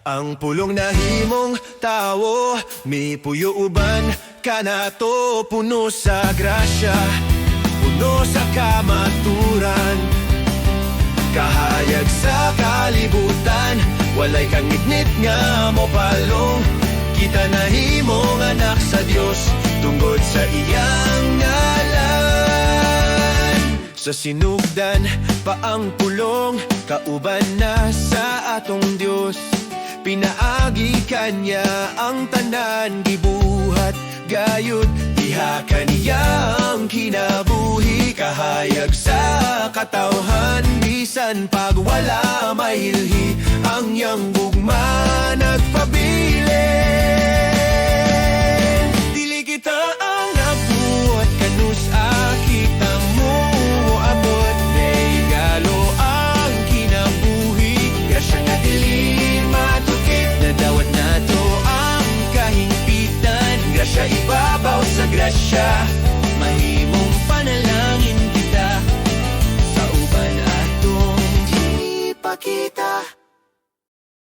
Ang pulong nahimong tao, may puyo uban ka na to, puno sa grasya, puno sa kamaturan, kahayag sa kalibutan, walay kang ngitngit nga mo palong. Kita nahimong anak sa Dios, tungod sa iyang ngalan. Sa sinugdan pa ang pulong, kauban na sa atong Dios. Pinaagi kanya ang tanan, gibuhat gayud diha kaniyang kinabuhi, kahayag sa katawhan, bisan pag wala mahilhi, ang iyang gugma nagpabilin. Dili kita ang nabuhat kanus akita mo abot, regalo ang kinabuhi, grasya nga dili matukit, nadawat nato ang kahingpitan, grasya ibabaw sa grasya.